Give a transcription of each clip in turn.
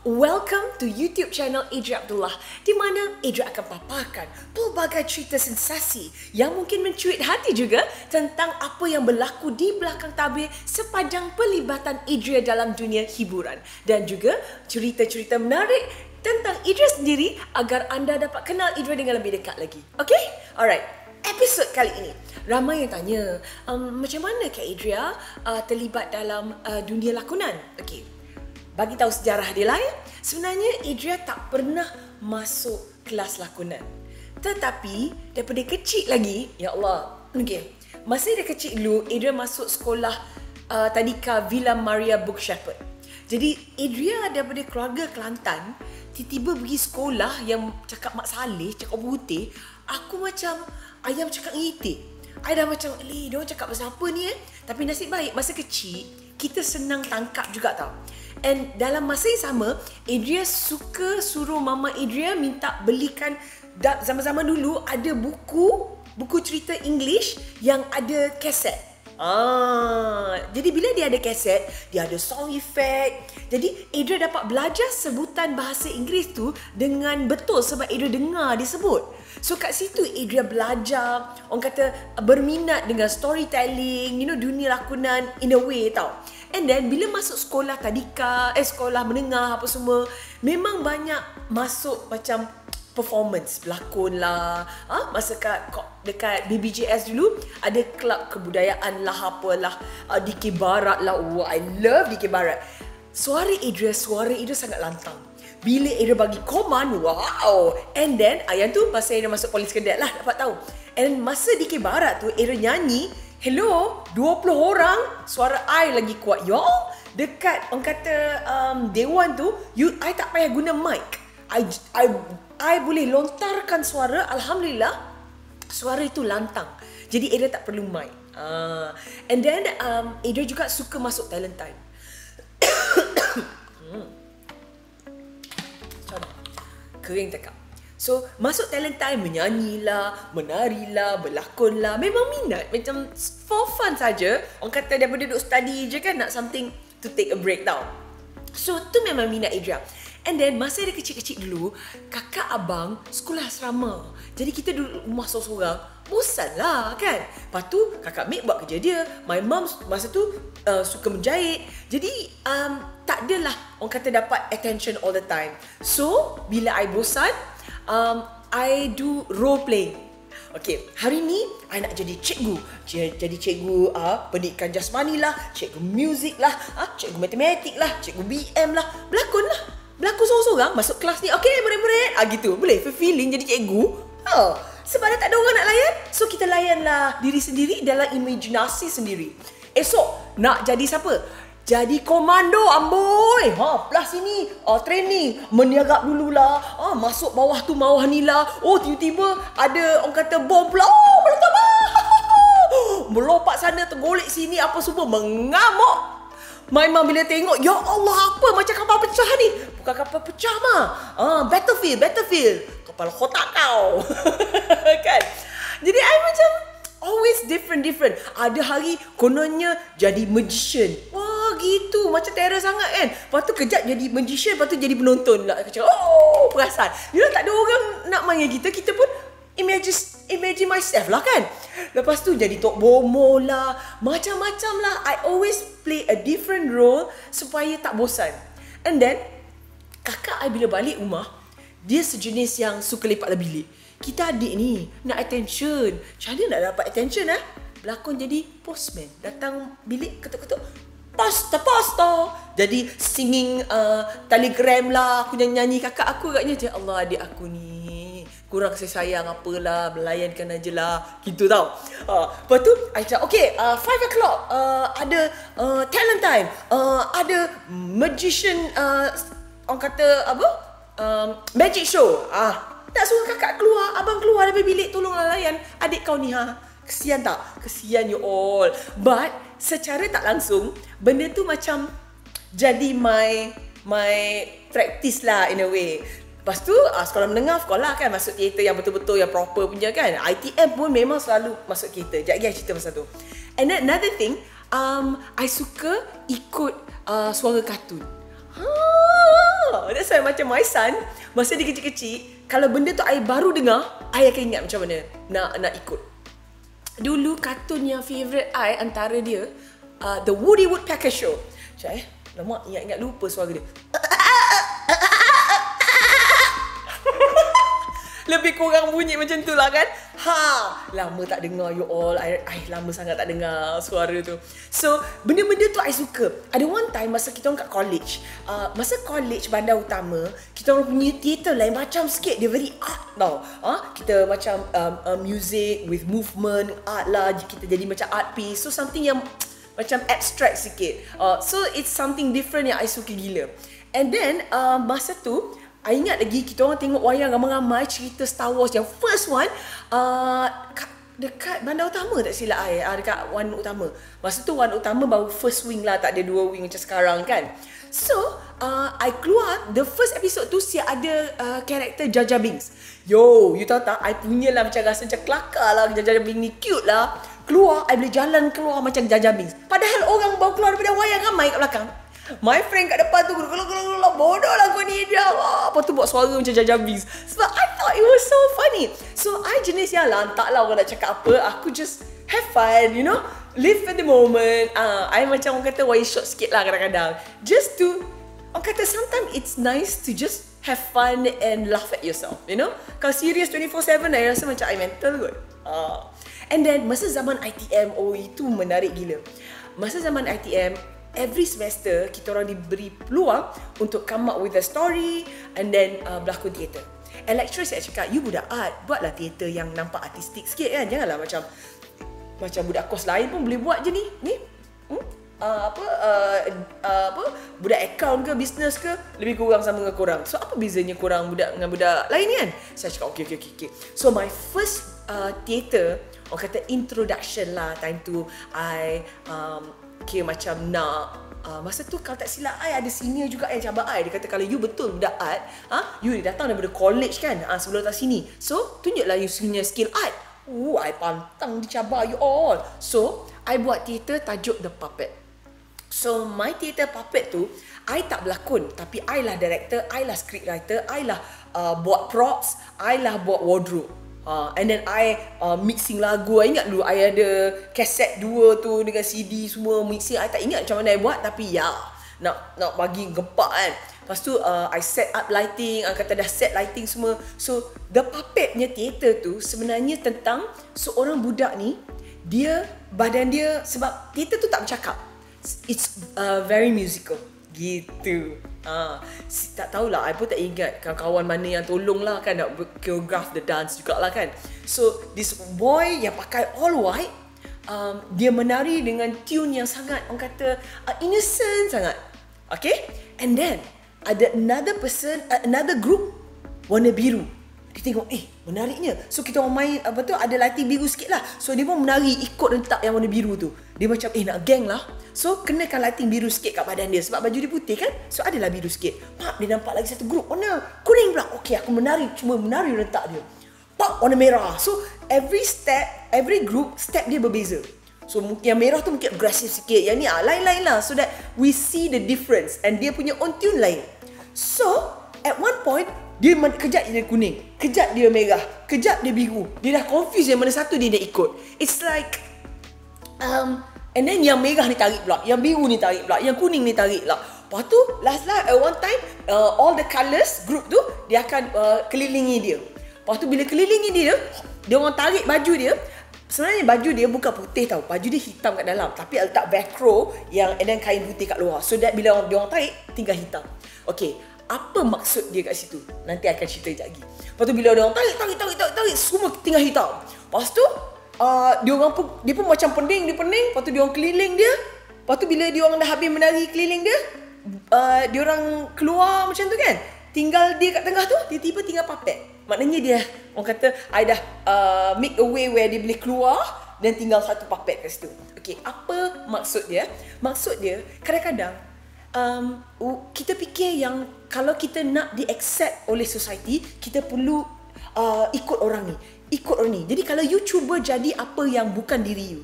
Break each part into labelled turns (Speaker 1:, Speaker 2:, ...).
Speaker 1: Welcome to YouTube channel Adria Abdullah, di mana Adria akan paparkan pelbagai cerita sensasi yang mungkin mencuit hati juga tentang apa yang berlaku di belakang tabir sepanjang pelibatan Adria dalam dunia hiburan, dan juga cerita-cerita menarik tentang Adria sendiri agar anda dapat kenal Adria dengan lebih dekat lagi. Okay? Alright. Episod kali ini, ramai yang tanya, macam mana Kak Adria terlibat dalam dunia lakonan? Okay. Bagi tahu sejarah dia lah ya. Sebenarnya Adria tak pernah masuk kelas lakonan. Tetapi daripada kecil lagi, ya Allah. Okey. Masa dia kecil dulu, Adria masuk sekolah tadika Villa Maria Book Shepherd. Jadi Adria daripada keluarga Kelantan, tiba-tiba pergi sekolah yang cakap Mak Saleh, cakap putih, aku macam ayam cakap ngitik. I dah macam, diorang cakap pasal apa ni Tapi nasib baik, masa kecil, kita senang tangkap juga tau. And dalam masa yang sama, Adria suka suruh Mama Adria minta belikan, zaman-zaman dulu ada buku cerita English yang ada kaset. Jadi bila dia ada kaset, dia ada sound effect. Jadi Adria dapat belajar sebutan bahasa Inggeris tu dengan betul sebab Adria dengar dia sebut. So kat situ Adria belajar, orang kata berminat dengan storytelling, dunia lakonan in a way tau. And then bila masuk sekolah tadika, sekolah menengah apa semua, memang banyak masuk macam performance, berlakon lah. Masa dekat BBJS dulu ada kelab kebudayaan lah, apalah, DK Barat lah. I love DK Barat. Suara Adria sangat lantang. Bila Adria bagi command, wow. And then ayam tu masa Adria masuk polis cadet lah, dapat tahu. And masa DK Barat tu Adria nyanyi, hello, 20 orang, suara I lagi kuat. Dekat orang kata dewan tu, I tak payah guna mic. I boleh lontarkan suara, alhamdulillah, suara itu lantang. Jadi Adria tak perlu mic. And then Adria juga suka masuk talent time. Kering tekak. So, masuk talent time, menyanyilah, menarilah, berlakonlah. Memang minat, macam for fun saja. Orang kata daripada duduk study je kan, nak something to take a break tau. So, tu memang minat Adria. And then, masa dia kecil-kecil dulu, kakak abang sekolah asrama. Jadi, kita duduk rumah seorang-seorang, bosan lah kan. Lepas tu, kakak Mek buat kerja dia. My mom masa tu suka menjahit. Jadi, tak adalah orang kata dapat attention all the time. So, bila I bosan, I do role playing. Okay, hari ni I nak jadi cikgu. Jadi cikgu pendidikan jasmani lah, cikgu muzik lah, cikgu matematik lah, cikgu BM lah, berlakon lah. Berlakon seorang-seorang masuk kelas ni. Okay, murid-murid, gitu. Boleh feeling jadi cikgu. Sebab dah tak ada orang nak layan, so kita layanlah diri sendiri dalam imajinasi sendiri. Esok nak jadi siapa? Jadi komando amboi. Plus ini training, meniagap dululah. Masuk bawah tu, bawah ni lah. Tiba-tiba ada orang kata bom pula. Meletup. Melompat sana, tergolek sini, apa semua, mengamuk. My mom bila tengok, ya Allah, apa macam kapal pecah ni? Bukan kapal pecah mah. Battlefield. Kepala kotak kau. Kan? Jadi I macam always different. Ada hari kononnya jadi magician. Wah, gitu. Macam terror sangat kan. Lepas tu kejap jadi magician, lepas tu jadi penonton lah. Macam, perasan. Tak ada orang nak main dengan kita. Kita pun imagine myself lah kan. Lepas tu jadi Tok Bomo lah, macam-macam lah. I always play a different role supaya tak bosan. And then kakak I bila balik rumah, dia sejenis yang suka lepak dalam bilik. Kita adik ni nak attention. Macam mana nak dapat attention Berlakon jadi postman. Datang bilik, ketuk-ketuk, Poster. Jadi singing telegram lah. Aku nyanyi kakak aku agaknya. Ya Allah, adik aku ni kurang kasih sayang apalah, melayankan aja lah, gitu tau. Lepas tu I cakap, okay, 5 o'clock ada talent time, ada magician, orang kata apa, magic show. Tak suruh kakak keluar, abang keluar dari bilik, tolonglah layan adik kau ni. Kesian tak? Kesian you all. But secara tak langsung, benda tu macam jadi my practice lah in a way. Lepas tu sekolah menengah, sekolah kan masuk teater yang betul-betul yang proper punya kan. ITM pun memang selalu masuk teater. Sekejap lagi cerita pasal tu. And then another thing, I suka ikut suara kartun. That's why macam my son, masa dia kecil-kecil, kalau benda tu I baru dengar, I akan ingat macam mana nak ikut. Dulu kartun yang favourite I antara dia, The Woody Woodpecker Show. Sekejap lama ingat lupa suara dia. Lebih kurang bunyi macam tu lah kan. Lama tak dengar you all. I lama sangat tak dengar suara tu. So benda-benda tu I suka. Ada one time masa kita orang kat college, masa college bandar utama, kita orang punya theater lain macam sikit. Dia very art tau. Kita macam music with movement, art lah. Kita jadi macam art piece. So something yang macam abstract sikit. So it's something different yang I suka gila. And then masa tu I ingat lagi kita orang tengok wayang ramai-ramai cerita Star Wars yang first one dekat bandar utama tak silap I, dekat Wan Utama. Masa tu Wan Utama baru first wing lah, tak ada dua wing macam sekarang kan. So I keluar the first episode tu siap ada karakter Jar Jar Binks. Yo, you tahu tak, I punya lah macam rasa macam kelakar lah, Jar Jar Binks ni cute lah. Keluar, I boleh jalan keluar macam Jar Jar Binks. Padahal orang baru keluar daripada wayang ramai kat belakang. My friend kat depan tu gelak-gelak, bodoh lah kau ni dia. Apa tu buat suara macam Jar Jar Binks. Sebab I thought it was so funny. So I jenis yang lah, entahlah orang nak cakap apa, aku just have fun, you know, live at the moment. I macam orang kata wire shot sikit lah kadang-kadang. Just to, orang kata sometimes it's nice to just have fun and laugh at yourself, you know. Kalau serious 24/7, I rasa macam I mental kot. And then masa zaman ITM, itu menarik gila. Masa zaman ITM, every semester kita orang diberi peluang untuk come up with a story and then berlakon teater. And lecturer saya cakap, you budak art, buatlah teater yang nampak artistik sikit kan. Janganlah macam budak kos lain pun boleh buat je ni. Budak account ke business ke lebih kurang sama dengan korang. So apa bezanya korang budak dengan budak lain ni kan? Saya cakap okay. So my first teater, orang kata introduction lah, time tu I macam nak masa tu kalau tak silap I ada senior juga yang cabar I. Dia kata kalau you betul budak art, you datang daripada college kan, sebelum datang sini, so tunjuklah you punya skill art. I pantang dicabar you all. So I buat teater tajuk The Puppet. So my theater puppet tu, I tak berlakon, tapi I lah director, I lah script writer, I lah buat props, I lah buat wardrobe. And then I mixing lagu. I ingat dulu I ada kaset 2 tu dengan CD semua mixing. I tak ingat macam mana I buat, tapi ya nak bagi gempak kan. Lepas tu I set up lighting, kata dah set lighting semua. So The Puppet punya theater tu sebenarnya tentang seorang budak ni, dia badan dia, sebab theater tu tak bercakap, it's very musical gitu. Tak tahulah, I pun tak ingat kawan-kawan mana yang tolong lah kan nak choreograph the dance jugalah kan. So this boy yang pakai all white, dia menari dengan tune yang sangat, orang kata innocent sangat. Okay, and then ada another person, another group warna biru. Kita tengok, menariknya. So kita orang main, ada lighting biru sikit lah. So dia pun menari ikut rentak yang warna biru tu. Dia macam, nak gang lah. So kenakan lighting biru sikit kat badan dia. Sebab baju dia putih kan. So adalah biru sikit. Dia nampak lagi satu grup warna kuning pula. Okay, aku menari, cuma menari rentak dia. Warna merah. So every step, every group, step dia berbeza. So yang merah tu mungkin agresif sikit. Yang ni lain-lain lah. So that we see the difference. And dia punya on tune lain. So at one point, dia kejap dia kuning, kejap dia merah, kejap dia biru. Dia dah confused yang mana satu dia nak ikut. It's like and then yang merah ni tarik pula, yang biru ni tarik pula, yang kuning ni tarik pula. Lepas tu last at one time all the colours group tu dia akan kelilingi dia. Lepas tu bila kelilingi dia orang tarik baju dia. Sebenarnya baju dia bukan putih tau, baju dia hitam kat dalam, tapi letak velcro yang and then kain putih kat luar. So that bila dia orang tarik tinggal hitam. Okay, apa maksud dia kat situ? Nanti akan cerita sekejap lagi. Lepas tu bila dia orang tarik, semua tinggal hitam. Lepas tu dia pun macam pening. Lepas tu dia orang keliling dia. Lepas tu bila dia orang dah habis menari keliling dia, dia orang keluar macam tu kan. Tinggal dia kat tengah tu, tiba-tiba tinggal puppet. Maknanya dia, orang kata I dah make a way where dia boleh keluar dan tinggal satu puppet kat situ. Okay, apa maksud dia? Maksud dia kadang-kadang kita fikir yang kalau kita nak di-accept oleh society, kita perlu ikut orang ni, ikut orang ni. Jadi kalau you cuba jadi apa yang bukan diri you,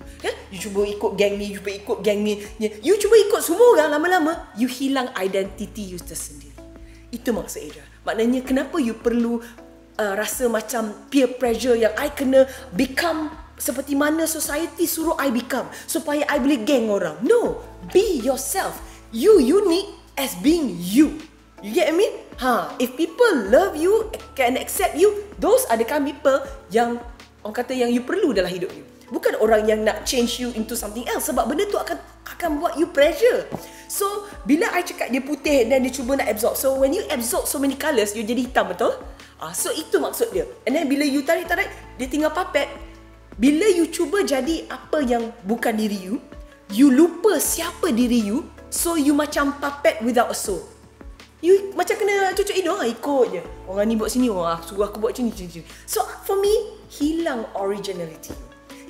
Speaker 1: you cuba ikut geng ni, you cuba ikut geng ni, you cuba ikut semua orang, lama-lama you hilang identiti you tersendiri. Itu maksud Adria. Maknanya kenapa you perlu rasa macam peer pressure yang I kena become seperti mana society suruh I become supaya I boleh geng orang. No, be yourself. You unique as being you. You get what I mean? If people love you, can accept you, those are the kind of people yang orang kata yang you perlu dalam hidup you. Bukan orang yang nak change you into something else, sebab benda tu akan buat you pressure. So, bila I cakap dia putih dan dia cuba nak absorb. So, when you absorb so many colours, you jadi hitam, betul? So, itu maksud dia. And then bila you tarik-tarik, dia tinggal puppet. Bila you cuba jadi apa yang bukan diri you, you lupa siapa diri you, so you macam puppet without a soul. You macam kena cucuk hidung, ikut je. Orang ni buat sini, suruh aku buat macam ni. So for me, hilang originality.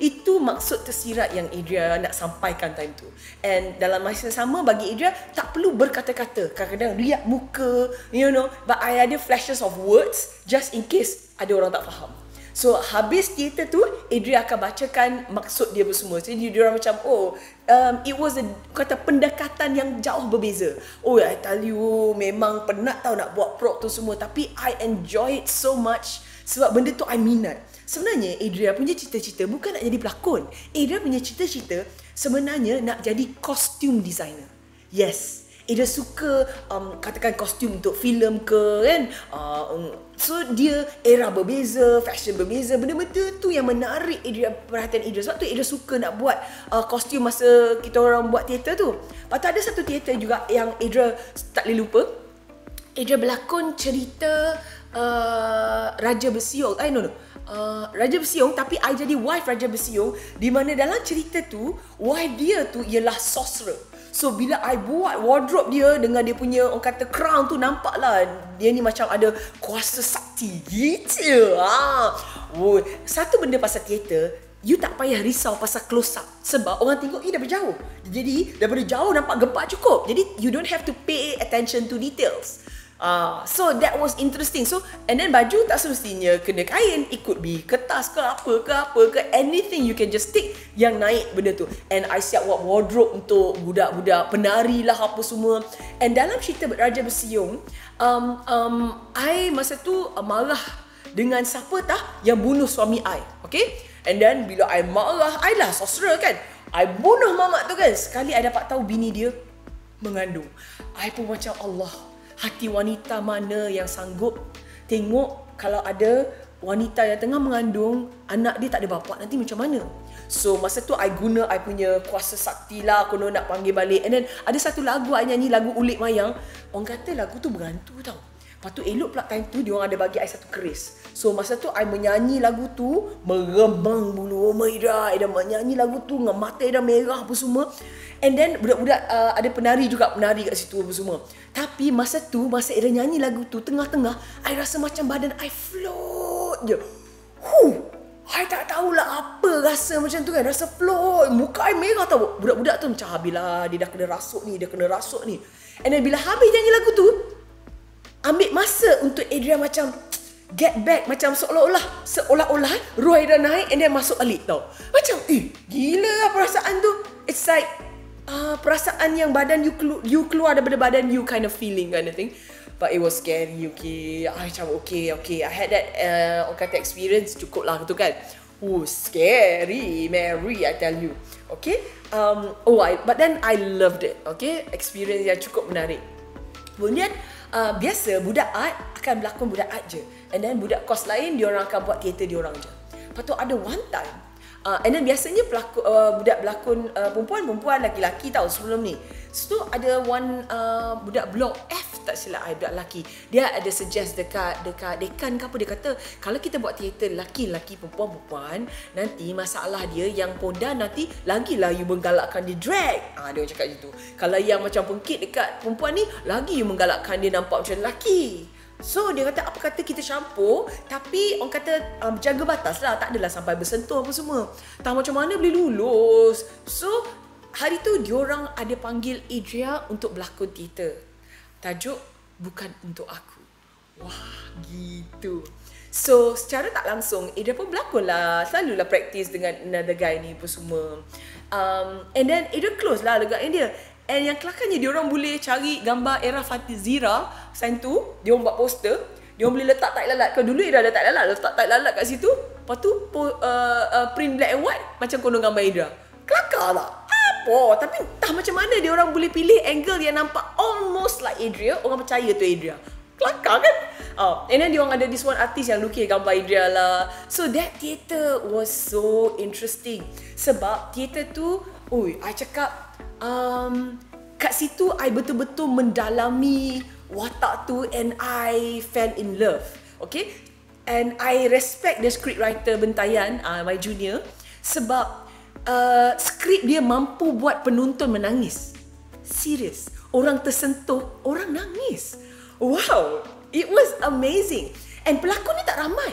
Speaker 1: Itu maksud tersirat yang Adria nak sampaikan time tu. And dalam masa sama bagi Adria, tak perlu berkata-kata. Kadang-kadang riak muka, but I ada flashes of words just in case ada orang tak faham. So habis teater tu, Adria akan bacakan maksud dia bersemua. Jadi dia orang macam, it was kata pendekatan yang jauh berbeza. I tell you, memang penat tau nak buat prop tu semua. Tapi I enjoy it so much sebab benda tu I minat. Sebenarnya Adria punya cita-cita bukan nak jadi pelakon. Adria punya cita-cita sebenarnya nak jadi costume designer. Yes. Adria suka katakan kostum untuk filem ke kan. So dia era berbeza, fashion berbeza. Benda-benda tu yang menarik perhatian Adria. Sebab tu Adria suka nak buat kostum masa kita orang buat teater tu. Lepas tu ada satu teater juga yang Adria tak boleh lupa. Adria berlakon cerita Raja Bersiung. Raja Bersiung, tapi I jadi wife Raja Bersiung, di mana dalam cerita tu wife dia tu ialah sorcerer. So bila I buat wardrobe dia dengan dia punya orang kata crown tu, nampak lah dia ni macam ada kuasa sakti gitu. Satu benda pasal teater, you tak payah risau pasal close up sebab orang tengok dah berjauh. Jadi daripada jauh nampak gempak cukup. Jadi you don't have to pay attention to details. So that was interesting. So and then baju tak semestinya kena kain, it could be kertas ke apa ke anything you can just stick yang naik benda tu. And I siap buat wardrobe untuk budak-budak penari lah apa semua. And dalam cerita Raja Bersiung, I masa tu marah dengan siapa tah yang bunuh suami I. Okay? And then bila I marah, I lah sorcerer kan, I bunuh mamak tu kan. Sekali I dapat tahu bini dia mengandung. I pun macam Allah, hati wanita mana yang sanggup tengok kalau ada wanita yang tengah mengandung, anak dia tak ada bapa, nanti macam mana? So masa tu I guna I punya kuasa sakti lah, konon nak panggil balik. And then ada satu lagu I nyanyi, lagu Ulik Mayang. Orang kata lagu tu berhantu tau. Lepas tu elok pula time tu diorang ada bagi I satu keris. So masa tu I menyanyi lagu tu, merembang bulu roma Ida menyanyi lagu tu dengan mata Ida merah apa semua. And then budak-budak ada penari juga, penari kat situ apa semua. Tapi masa tu, masa Ida nyanyi lagu tu, tengah-tengah I rasa macam badan I float je. I tak tahulah apa rasa macam tu kan, rasa float. Muka I merah tau. Budak-budak tu macam habislah, dia dah kena rasuk ni. And then bila habis nyanyi lagu tu, ambil masa untuk Adria macam get back, macam seolah-olah roh Adria naik and then masuk balik tau. Macam gila lah perasaan tu. It's like perasaan yang badan you keluar daripada badan you kind of feeling kind of thing. But it was scary, okay. I macam okay. I had that orang kata experience cukup lah tu kan. Scary Mary, I tell you. Okay. But then I loved it. Okay, experience yang cukup menarik. Kemudian biasa budak art akan berlakon budak art je. And then budak kos lain diorang akan buat teater diorang je. Lepas tu ada one time and then biasanya budak berlakon perempuan, laki-laki tau sebelum ni. So ada one budak blok F tak silap I, budak lelaki. Dia ada suggest dekat dekan ke apa, dia kata kalau kita buat teater lelaki, perempuan, nanti masalah dia yang pondan nanti lagilah you menggalakkan dia drag. Dia cakap gitu. Kalau yang macam pengkit dekat perempuan ni, lagi you menggalakkan dia nampak macam lelaki. So dia kata apa kata kita campur, tapi orang kata jaga batas lah, tak adalah sampai bersentuh apa semua. Tak macam mana boleh lulus. So hari tu diorang ada panggil Adria untuk berlakon teater. Tajuk Bukan Untuk Aku. Wah, gitu. So, secara tak langsung, Adrian pun berlakon lah. Selalulah practice dengan another guy ni pun semua. And then Adrian close lah dengan dia. And yang kelakarnya, dia orang boleh cari gambar era Fatih Zira. Sign tu, dia orang buat poster. Dia orang boleh letak tak lalat. Kalau dulu Adrian ada tak lalat, letak tak lalat kat situ. Lepas tu, print black and white, macam konon gambar Adrian. Kelakar tak? Apa? Tapi entah macam mana dia orang boleh pilih angle yang nampak almost like Adrian. Orang percaya tu Adrian. Kelakar kan? And then dia orang ada this one artist yang lukis gambar Adria lah. So that theatre was so interesting. Sebab theatre tu, I cakap, kat situ I betul-betul mendalami watak tu and I fell in love. Okay? And I respect the scriptwriter Bentayan, my junior. Sebab skrip dia mampu buat penonton menangis. Serius. Orang tersentuh, orang nangis. Wow, it was amazing. And pelakon ni tak ramai.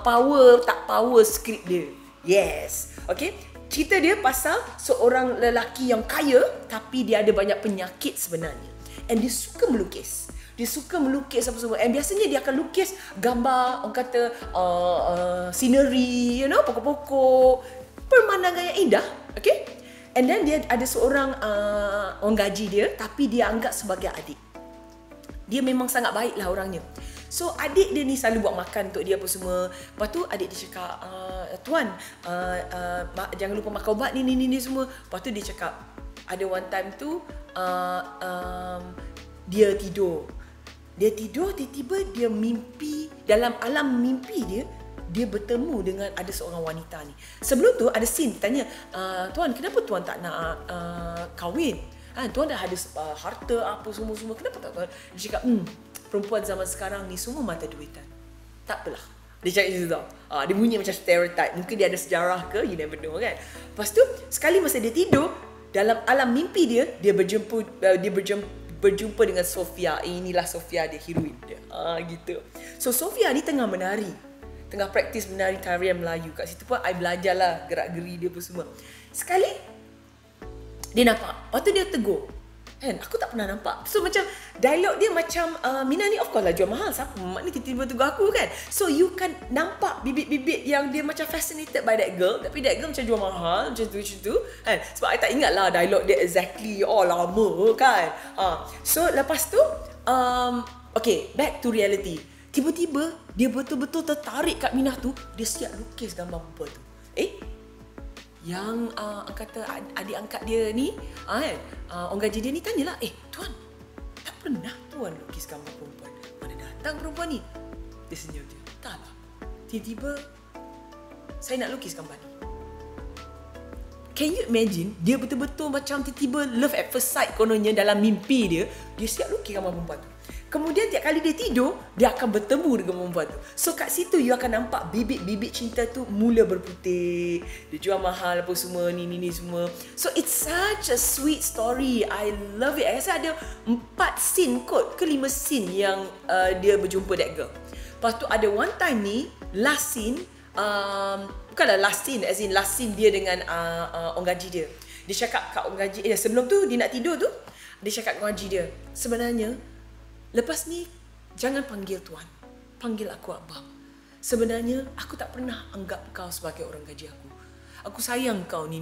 Speaker 1: Power skrip dia. Yes. Okay. Cerita dia pasal seorang lelaki yang kaya tapi dia ada banyak penyakit sebenarnya. And dia suka melukis. Dia suka melukis apa semua. And biasanya dia akan lukis gambar, orang kata scenery, pokok-pokok, pemandangan yang indah. Okay. And then dia ada seorang orang gaji dia tapi dia anggap sebagai adik. Dia memang sangat baik lah orangnya. So adik dia ni selalu buat makan untuk dia apa semua. Lepas tu adik dia cakap, Tuan, jangan lupa makan ubat ni semua. Lepas tu dia cakap, ada one time tu dia tidur. Dia tidur, tiba-tiba dia mimpi. Dalam alam mimpi dia, dia bertemu dengan ada seorang wanita ni. Sebelum tu ada scene tanya, Tuan, kenapa Tuan tak nak kahwin? Tuan dah ada harta apa semua-semua, kenapa tak Tuan? Dia cakap, perempuan zaman sekarang ni semua mata duitan. Tak apalah. Dia cakap macam tu tau. Dia bunyi macam stereotype. Mungkin dia ada sejarah ke, you never know kan. Lepas tu, sekali masa dia tidur, dalam alam mimpi dia, dia berjumpa dengan Sofia. Inilah Sofia dia, heroin dia. Gitu. So Sofia ni tengah menari. Tengah praktis menari tarian Melayu. Kat situ pun I belajar lah gerak-geri dia pun semua. Sekali dia nampak. Lepas tu dia tegur. Kan, aku tak pernah nampak. So macam dialog dia macam Mina ni of course lah jual mahal. Siapa mak ni tiba-tiba tegur aku kan. So you can nampak bibit-bibit yang dia macam fascinated by that girl. Tapi that girl macam jual mahal. Macam tu kan. Sebab I tak ingat lah dialog dia exactly. Lama kan. So lepas tu okay, back to reality. Tiba-tiba dia betul-betul tertarik kat Minah tu. Dia siap lukis gambar perempuan tu. Yang kata adik angkat dia ni, orang gaji dia ni tanyalah, Tuan, tak pernah Tuan lukis gambar perempuan? Mana datang perempuan ni? Dia senyum je. Tak lah. Tiba-tiba, saya nak lukis gambar ni. Can you imagine? Dia betul-betul macam tiba-tiba love at first sight kononnya dalam mimpi dia. Dia siap lukis gambar perempuan tu. Kemudian tiap kali dia tidur, dia akan bertemu dengan perempuan tu. So kat situ you akan nampak bibit-bibit cinta tu mula berputih. Dia jual mahal apa semua, ni semua. So it's such a sweet story. I love it. I rasa ada 4 scene kot ke 5 scene yang dia berjumpa that girl. Lepas tu ada one time ni, last scene, bukanlah last scene, as in last scene dia dengan orang gaji dia. Dia cakap kat orang gaji, sebelum tu dia nak tidur tu, dia cakap kat orang gaji dia, sebenarnya lepas ni, jangan panggil Tuan. Panggil aku Abang. Sebenarnya, aku tak pernah anggap kau sebagai orang gaji aku. Aku sayang kau ni.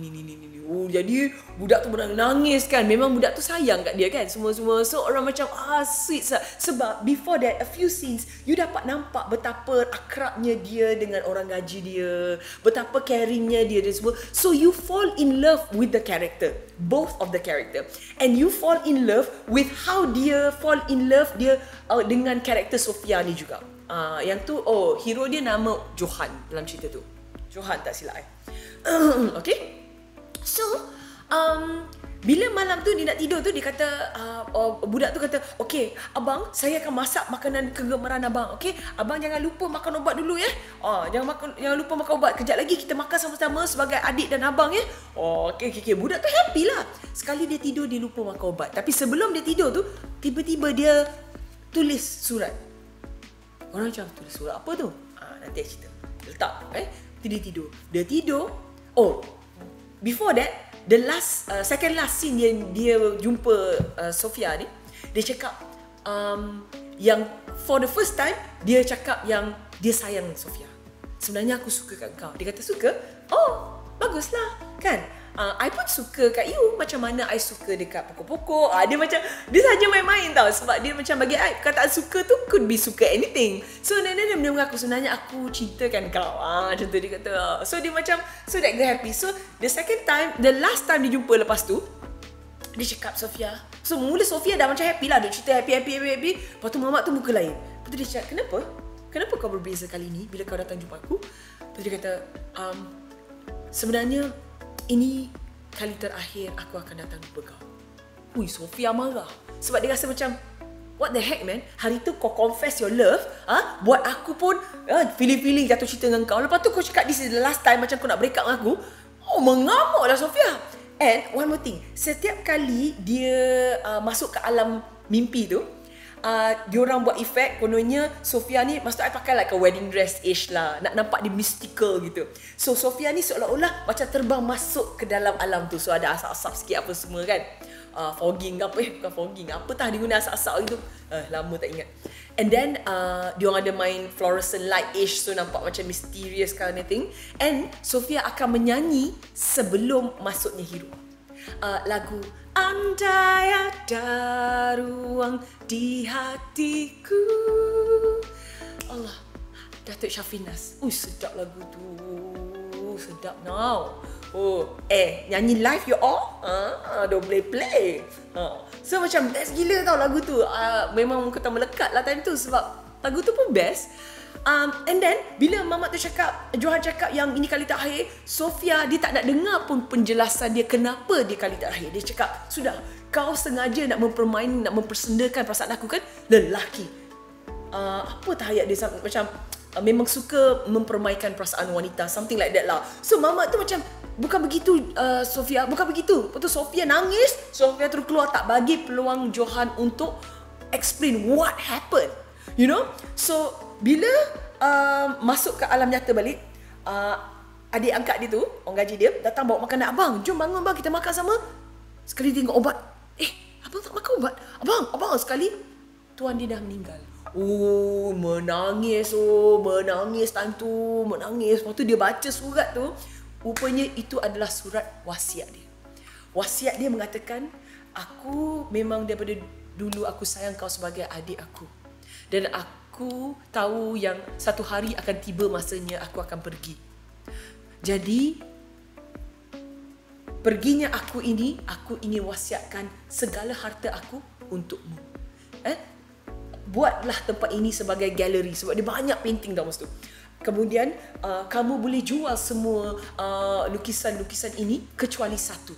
Speaker 1: Jadi budak tu benar nangis kan. Memang budak tu sayang kat dia kan. Semua-semua. So orang macam, sweet. Sebab before that, a few scenes, you dapat nampak betapa akrabnya dia dengan orang gaji dia. Betapa caringnya dia dan semua. So you fall in love with the character. Both of the character. And you fall in love with how dia fall in love dia dengan karakter Sofia ni juga. Yang tu, hero dia nama Johan dalam cerita tu. Johan tak silap Okay. So bila malam tu dia nak tidur tu, dia kata budak tu kata, okay abang, saya akan masak makanan kegemaran abang. Okay, abang jangan lupa makan ubat dulu ya. Jangan lupa makan ubat. Kejap lagi kita makan sama-sama sebagai adik dan abang ya. Okay. Budak tu happy lah. Sekali dia tidur, dia lupa makan ubat. Tapi sebelum dia tidur tu, tiba-tiba dia tulis surat. Orang macam, tulis surat apa tu? Nanti saya cerita. Letak Dia tidur. Before that, the second last scene dia jumpa Sofia ni, dia cakap yang for the first time, dia cakap yang dia sayang Sofia. Sebenarnya aku suka kat kau. Dia kata suka? Oh, baguslah. Kan? I pun suka kat you macam mana I suka dekat pokok-pokok. Dia saja main-main tau. Sebab dia macam bagi I, kata suka tu could be suka anything. So dia mengaku sebenarnya aku cintakan kau. Macam tu dia kata. So dia macam, so that girl happy. So the last time dia jumpa lepas tu, dia cakap Sofia. So mula Sofia dah macam happy lah. Dia cerita happy. Lepas tu mamak tu muka lain. Lepas tu dia cakap, Kenapa kau berbeza kali ni bila kau datang jumpa aku? Lepas tu dia kata, sebenarnya ini kali terakhir aku akan datang jumpa kau. Ui, Sofia marah. Sebab dia rasa macam, what the heck man? Hari tu kau confess your love, buat aku pun feeling jatuh cinta dengan kau. Lepas tu kau cakap this is the last time macam kau nak break up dengan aku. Oh, mengamuk lah Sofia. And one more thing, setiap kali dia masuk ke alam mimpi tu, diorang buat efek, kononnya Sofia ni, maksud I pakai like a wedding dress-ish lah, nak nampak dia mystical gitu. So Sofia ni seolah-olah macam terbang masuk ke dalam alam tu. So ada asap-asap sikit apa semua kan, fogging apa, bukan fogging, apa tah dia guna asap-asap gitu, lama tak ingat. And then diorang ada main fluorescent light-ish, so nampak macam mysterious kind of thing. And Sofia akan menyanyi sebelum masuknya hero. Lagu Andai ada ruang di hatiku. Allah, Datuk Syafinas. Sedap lagu tu. Sedap now. Nyanyi live you all? Don't play. So macam best gila tau lagu tu. Memang muka tak melekat lah time tu sebab lagu tu pun best. And then bila Mamat tu cakap, Johan cakap yang ini kali terakhir, Sofia dia tak nak dengar pun penjelasan dia kenapa dia kali terakhir. Dia cakap, sudah, kau sengaja nak mempersendakan perasaan aku kan? Lelaki. Apa tak ayat dia macam memang suka mempermainkan perasaan wanita, something like that lah. So Mamat tu macam, bukan begitu Sofia, bukan begitu. Lepas tu Sofia nangis, Sofia terus keluar, tak bagi peluang Johan untuk explain what happened. You know? So bila masuk ke alam nyata balik, adik angkat dia tu, orang gaji dia, datang bawa makanan. Abang, jom bangun bang, kita makan sama. Sekali tengok obat. Abang tak makan ubat. Abang sekali, tuan dia dah meninggal. Menangis time tu, menangis. Lepas tu dia baca surat tu, rupanya itu adalah surat wasiat dia. Wasiat dia mengatakan, aku memang daripada dulu aku sayang kau sebagai adik aku. Dan aku tahu yang satu hari akan tiba masanya aku akan pergi. Jadi, perginya aku ini, aku ingin wasiatkan segala harta aku untukmu. Buatlah tempat ini sebagai galeri sebab dia banyak painting tau masa tu. Kemudian, kamu boleh jual semua lukisan-lukisan ini kecuali satu.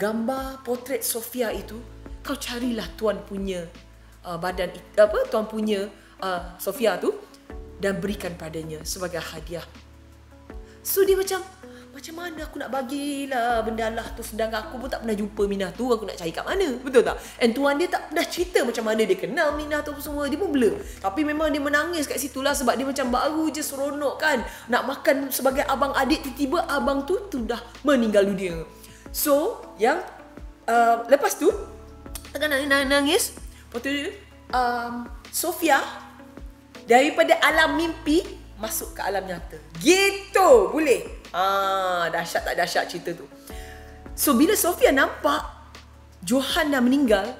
Speaker 1: Gambar potret Sofia itu, kau carilah tuan punya tuan punya Sofia tu dan berikan padanya sebagai hadiah. So dia macam mana aku nak bagilah benda lah tu, sedangkan aku pun tak pernah jumpa Minah tu, aku nak cari kat mana, betul tak? And tuan dia tak pernah cerita macam mana dia kenal Minah tu semua, dia pun blur. Tapi memang dia menangis kat situ lah sebab dia macam baru je seronok kan, nak makan sebagai abang adik, tiba-tiba abang tu dah meninggal dunia. So yang lepas tu tengah nangis. Lepas tu Sofia daripada alam mimpi masuk ke alam nyata. Gitu, boleh. Dahsyat tak dahsyat cerita tu. So bila Sofia nampak Johan dah meninggal,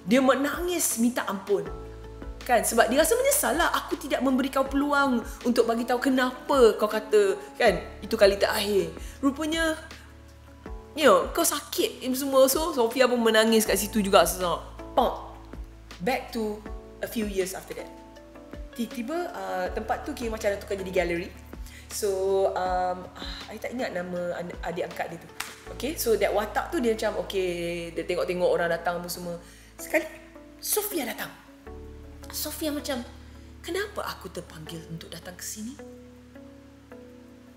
Speaker 1: dia menangis minta ampun. Kan, sebab dia rasa menyesal lah, aku tidak memberi kau peluang untuk bagi tahu kenapa kau kata kan itu kali terakhir. Rupanya kau sakit semua. So Sofia pun menangis kat situ juga. Back to a few years after that, tiba-tiba tempat tu kira macam dah tukar jadi gallery. So I tak ingat nama adik angkat dia tu. Okay, so that watak tu dia macam okay, dia tengok-tengok orang datang apa semua. Sekali Sofia datang. Sofia macam, kenapa aku terpanggil untuk datang ke sini?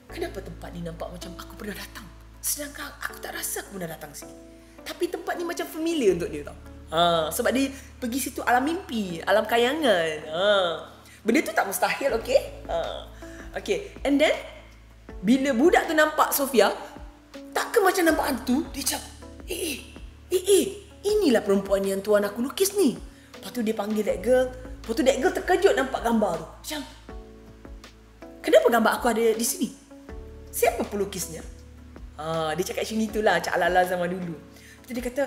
Speaker 1: Kenapa tempat ni nampak macam aku pernah datang, sedangkan aku tak rasa aku pernah datang sini. Tapi tempat ni macam familiar untuk dia tau. Sebab dia pergi situ alam mimpi, alam kayangan. Benda tu tak mustahil, okay? Okay, and then bila budak tu nampak Sofia, tak ke macam nampak hantu? Dia cakap, inilah perempuan yang tuan aku lukis ni. Lepas tu dia panggil that girl, Lepas tu that girl terkejut nampak gambar tu. Macam, kenapa gambar aku ada di sini? Siapa pelukisnya? Dia cakap macam itulah, cak ala-ala zaman dulu. Lepas tu dia kata,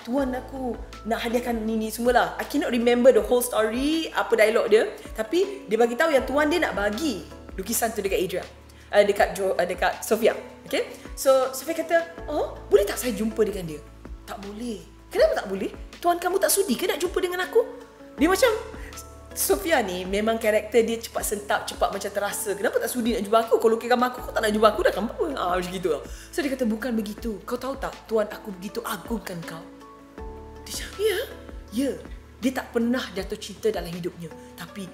Speaker 1: tuan aku nak hadiahkan ni semualah. I cannot remember the whole story, apa dialog dia. Tapi dia bagi tahu yang tuan dia nak bagi lukisan tu dekat Adria. Dekat Sofia. Okay? So Sofia kata, boleh tak saya jumpa dengan dia? Tak boleh. Kenapa tak boleh? Tuan kamu tak sudi ke nak jumpa dengan aku? Dia macam, Sofia ni memang karakter dia cepat sentap, cepat macam terasa. Kenapa tak sudi nak jumpa aku? Kalau lukis gambar aku, kau tak nak jumpa aku dah kan apa? Macam gitu lah. So dia kata, bukan begitu. Kau tahu tak, tuan aku begitu agungkan kau. Dia cakap, ya. Dia tak pernah jatuh cinta dalam hidupnya. Tapi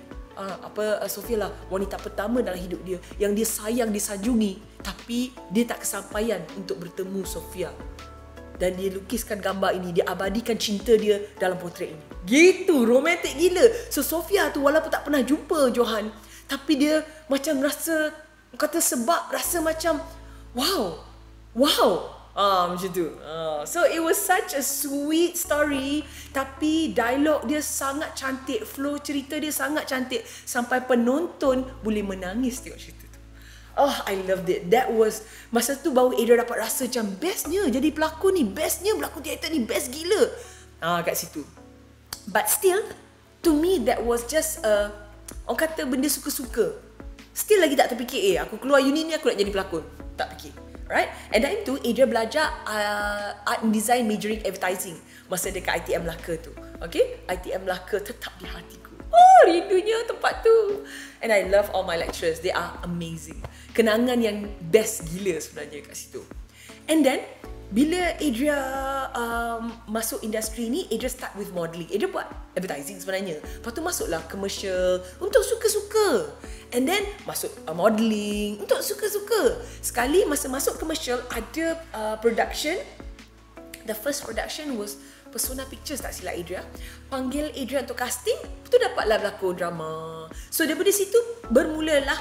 Speaker 1: Sofia lah wanita pertama dalam hidup dia yang dia sayang, disanjungi, tapi dia tak kesampaian untuk bertemu Sofia. Dan dia lukiskan gambar ini, dia abadikan cinta dia dalam potret ini. Gitu, romantik gila. So Sofia tu walaupun tak pernah jumpa Johan, tapi dia macam rasa, kata sebab rasa macam wow. Macam tu. So it was such a sweet story, tapi dialog dia sangat cantik, flow cerita dia sangat cantik sampai penonton boleh menangis tengok cerita tu. I loved it. That was masa tu baru Adria dapat rasa macam bestnya jadi pelakon ni, bestnya berlakon teater ni, best gila. Kat situ. But still, to me that was just orang kata benda suka-suka. Still lagi tak terfikir, aku keluar uni ni aku nak jadi pelakon. Tak fikir. Right? And time tu Adria belajar art and design majoring advertising masa dekat ITM Melaka tu. Okay? ITM Melaka tetap di hatiku. Rindunya tempat tu. And I love all my lecturers. They are amazing. Kenangan yang best gila sebenarnya kat situ. And then bila Adria masuk industri ni, Adria start with modelling. Adria buat advertising sebenarnya. Lepas tu masuklah commercial untuk suka-suka. And then masuk modelling untuk suka-suka. Sekali masa masuk commercial ada production. The first production was Persona Pictures, tak silap Adria. Panggil Adria untuk casting, tu dapatlah berlakon drama. So daripada situ bermulalah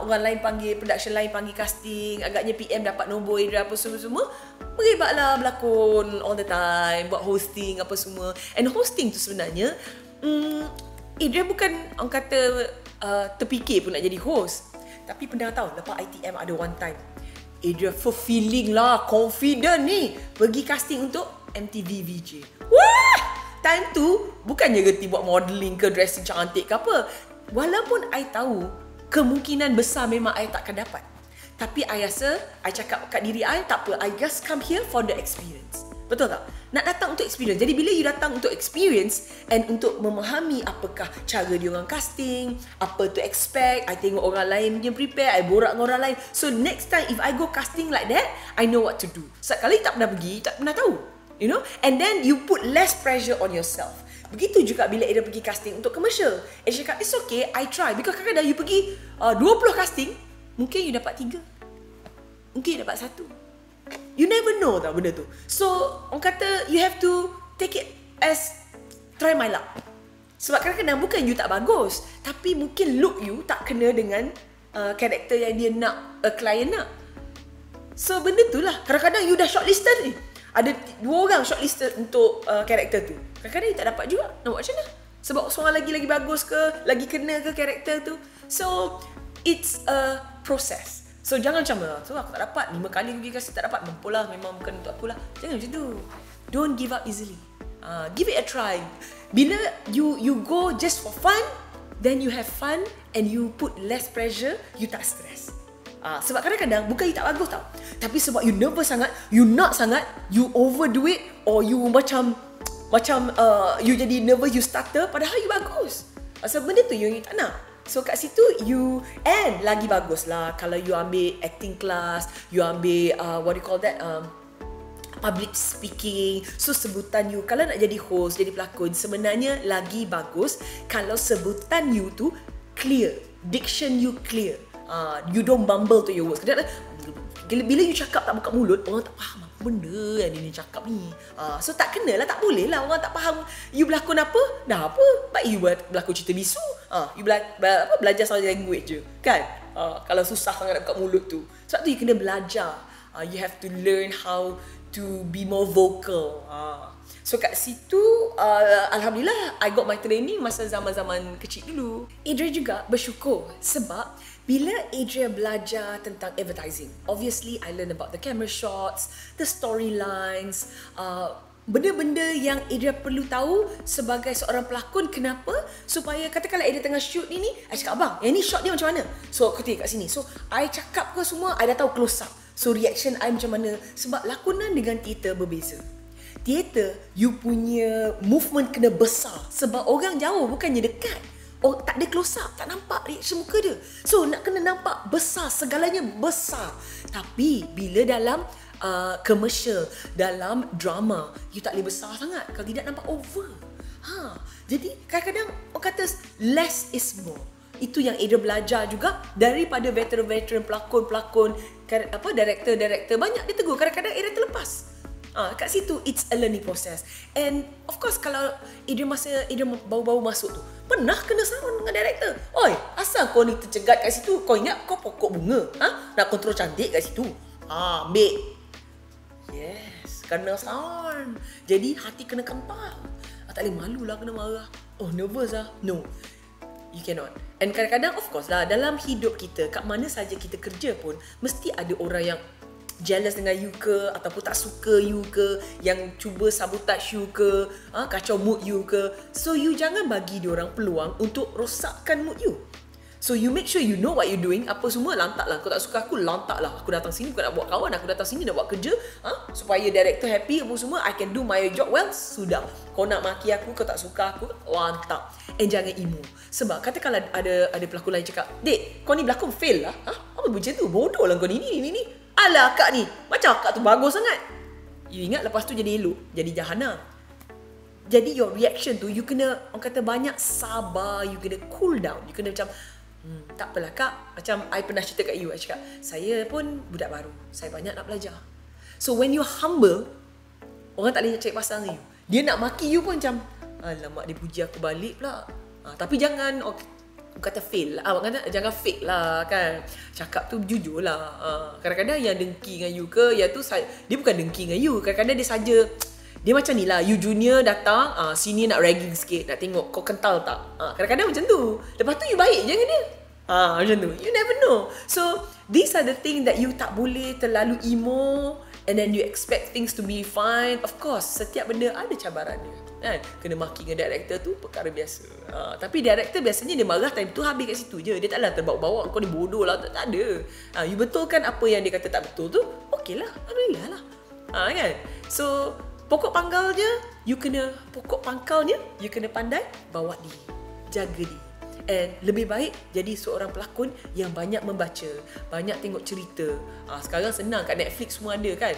Speaker 1: orang lain panggil, production lain panggil casting. Agaknya PM dapat nombor Adria apa semua-semua. Beribadlah berlakon all the time, buat hosting apa semua. And hosting tu sebenarnya Adria bukan orang kata terfikir pun nak jadi host. Tapi pernah tahu lepas ITM ada one time Adria fulfilling lah, confident ni pergi casting untuk MTV VJ. Wah! Time tu bukannya gerti buat modelling ke dressing cantik ke apa. Walaupun I tahu kemungkinan besar memang I takkan dapat. Tapi I rasa, I cakap kat diri I, tak apa, I just come here for the experience. Betul tak? Nak datang untuk experience. Jadi bila you datang untuk experience and untuk memahami apakah cara dia orang casting, apa to expect, I tengok orang lain punya prepare, I borak dengan orang lain. So next time if I go casting like that, I know what to do. Sekali tak pernah pergi, tak pernah tahu. You know? And then you put less pressure on yourself. Begitu juga bila Ada pergi casting untuk commercial. Ada cakap, it's okay, I try. Because kadang-kadang you pergi 20 casting, mungkin you dapat 3. Mungkin you dapat 1. You never know tau benda tu. So, orang kata you have to take it as try my luck. Sebab kadang-kadang bukan you tak bagus, tapi mungkin look you tak kena dengan karakter yang dia nak, klien nak. So, benda tu lah. Kadang-kadang you dah shortlisted ni. Ada 2 orang shortlisted untuk karakter tu. Kadang-kadang you tak dapat juga. Nak buat macam mana? Sebab seorang lagi bagus ke, lagi kena ke karakter tu. So, it's a process. So, jangan macam mana. So, aku tak dapat. 5 kali pergi kasi tak dapat. Mampulah, memang bukan untuk akulah. Jangan macam tu. Don't give up easily. Give it a try. Bila you go just for fun, then you have fun and you put less pressure, you tak stress. Sebab kadang-kadang bukan you tak bagus tau, tapi sebab you nervous sangat, you nak sangat, you overdo it, or you macam you jadi nervous, you stutter, padahal you bagus. Sebab benda tu you tak nak. So kat situ you, and lagi bagus lah kalau you ambil acting class, you ambil what do you call that, public speaking. So sebutan you kalau nak jadi host, jadi pelakon, sebenarnya lagi bagus kalau sebutan you tu clear, diction you clear. You don't mumble to your words. Bila you cakap tak buka mulut, orang tak faham apa benda yang dia cakap ni. So tak kena lah, tak boleh lah orang tak faham you berlakon apa. Dah apa, baik you berlakon cerita bisu. You belajar sign language je kan. Kalau susah sangat nak buka mulut tu, sebab tu you kena belajar. You have to learn how to be more vocal. So kat situ, Alhamdulillah, I got my training masa zaman-zaman kecil dulu. Adria juga bersyukur sebab bila Adria belajar tentang advertising, obviously I learn about the camera shots, the storylines, benda-benda yang Adria perlu tahu sebagai seorang pelakon. Kenapa? Supaya katakanlah Adria tengah shoot ni, I cakap, abang, yang ni shot dia macam mana? So, ketik kat sini. So, I cakap ke semua, I dah tahu close up. So, reaction I macam mana? Sebab lakonan dengan teater berbeza. Teater, you punya movement kena besar. Sebab orang jauh, bukannya dekat. Oh, tak ada close up, tak nampak reaction muka dia. So, nak kena nampak besar, segalanya besar. Tapi, bila dalam commercial, dalam drama, you tak boleh besar sangat. Kalau tidak nampak over. Jadi kadang-kadang orang kata less is more. Itu yang Adria belajar juga daripada veteran-veteran pelakon-pelakon, director-director banyak dia tegur. Kadang-kadang Adria terlepas. Kat situ it's a learning process. And of course kalau Adria baru-baru masuk tu, pernah kena saman dengan director. Oi, asal kau ni tercegat kat situ? Kau ingat kau pokok bunga? Nak kontrol cantik kat situ? Ambil. Yes, kena sound. Jadi hati kena kempal. Tak boleh malu lah kena marah. Oh, nervous lah. No, you cannot. And kadang-kadang of course lah, dalam hidup kita, kat mana saja kita kerja pun, mesti ada orang yang jealous dengan you ke, ataupun tak suka you ke, yang cuba sabotage you ke, kacau mood you ke. So you jangan bagi diorang peluang untuk rosakkan mood you. So you make sure you know what you doing. Apa semua lantak lah. Kau tak suka aku, lantak lah. Aku datang sini bukan nak buat kawan. Aku datang sini nak buat kerja. Supaya director happy apa semua. I can do my job well. Sudah. Kau nak maki aku, kau tak suka aku, lantak. And jangan emo. Sebab katakanlah ada pelakon lain cakap, Dek, kau ni berlakon fail lah. Apa macam tu? Bodoh lah kau ni. Alah akak ni. Macam akak tu bagus sangat. You ingat lepas tu jadi elok. Jadi jahanam. Jadi your reaction tu, you kena, orang kata banyak sabar. You kena cool down. You kena macam, tak apalah kak, macam I pernah cerita kat you, I cakap, saya pun budak baru, saya banyak nak belajar. So when you humble, orang tak boleh cari pasal dengan you. Dia nak maki you pun macam, alamak dia puji aku balik pula. Tapi jangan kata fail lah, jangan fake lah kan. Cakap tu jujur lah. Kadang-kadang yang dengki dengan you ke, yang tu dia bukan dengki dengan you. Kadang-kadang dia saja, dia macam ni lah, you junior datang, senior nak ragging sikit, nak tengok kau kental tak. Kadang-kadang macam tu. Lepas tu you baik je dengan dia. Macam tu. You never know. So, these are the things that you tak boleh terlalu emo and then you expect things to be fine. Of course, setiap benda ada cabaran dia. Kan? Kena maki dengan director tu perkara biasa. Tapi director biasanya dia marah time tu habis kat situ je. Dia taklah terbawa-bawa, kau ni bodoh lah. Tak ada. You betulkan apa yang dia kata tak betul tu, okey lah. Alhamdulillah lah. Kan? So, pokok pangkalnya, you kena pandai bawa diri, jaga diri. And lebih baik jadi seorang pelakon yang banyak membaca, banyak tengok cerita. Sekarang senang kat Netflix semua ada kan.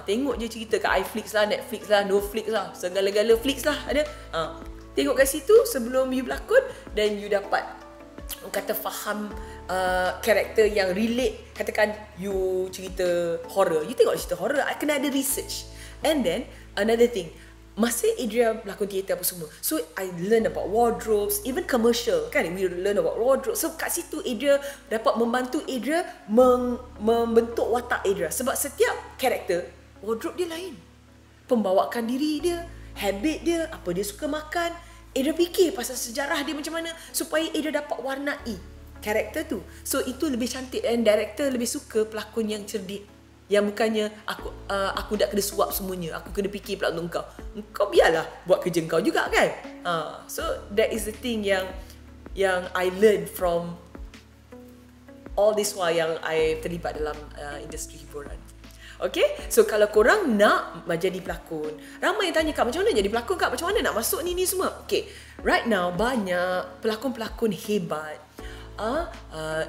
Speaker 1: Tengok je cerita kat iFlix lah, Netflix lah, Noflix lah, segala-gala Flix lah ada. Tengok kat situ sebelum you berlakon, dan you dapat kata faham karakter yang relate. Katakan you cerita horror, you tengok cerita horror, kena ada research. And then another thing, masa Adria berlakon teater apa semua, so I learn about wardrobes, even commercial kan, we learn about wardrobe. So kat situ Adria dapat membantu Adria membentuk watak Adria. Sebab setiap karakter, wardrobe dia lain, pembawaan diri dia, habit dia, apa dia suka makan. Adria fikir pasal sejarah dia macam mana supaya Adria dapat warnai karakter tu. So itu lebih cantik, dan director lebih suka pelakon yang cerdik, yang bukannya aku dah kena suap semuanya, aku kena fikir pula untuk kau biarlah buat kerja kau juga kan. So that is the thing yang I learn from all this while yang I terlibat dalam industri hiburan. Okay, so kalau korang nak jadi pelakon, ramai yang tanya, Kak macam mana jadi pelakon Kak, macam mana nak masuk ni semua. Okay, right now banyak pelakon-pelakon hebat.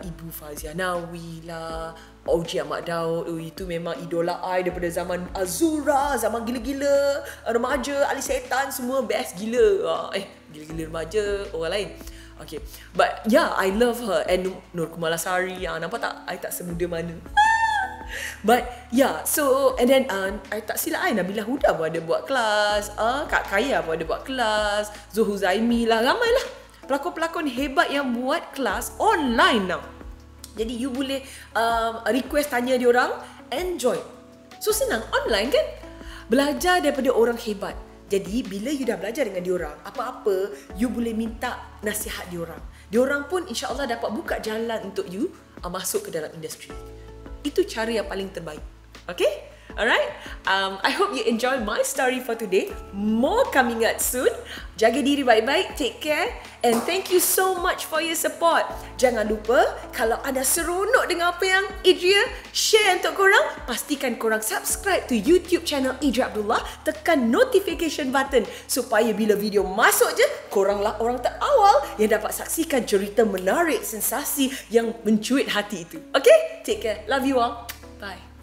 Speaker 1: Ibu Fazia Nawi lah, Oji Ahmad Daud, itu memang idola I daripada zaman Azura, zaman gila-gila remaja, Ali Setan, semua best gila. Gila-gila remaja orang lain. Okay, but yeah, I love her. And Nur Kumalasari, nampak tak I tak semuda mana. But yeah, so and then I tak silap Nabila Huda pun ada buat kelas, Kak Kaya pun ada buat kelas, Zuhu Zaimi lah, ramai lah pelakon-pelakon hebat yang buat kelas online now. Jadi you boleh request tanya diorang, enjoy. So senang online kan? Belajar daripada orang hebat. Jadi bila you dah belajar dengan diorang, apa-apa you boleh minta nasihat diorang. Diorang pun insya-Allah dapat buka jalan untuk you masuk ke dalam industri. Itu cara yang paling terbaik. Okay? Alright, I hope you enjoy my story for today. More coming out soon. Jaga diri baik-baik, take care, and thank you so much for your support. Jangan lupa, kalau anda seronok dengan apa yang Idria share untuk korang, pastikan korang subscribe to YouTube channel Idria Abdullah, tekan notification button supaya bila video masuk je, koranglah orang terawal yang dapat saksikan cerita menarik, sensasi yang mencuit hati itu. Okay, take care, love you all, bye.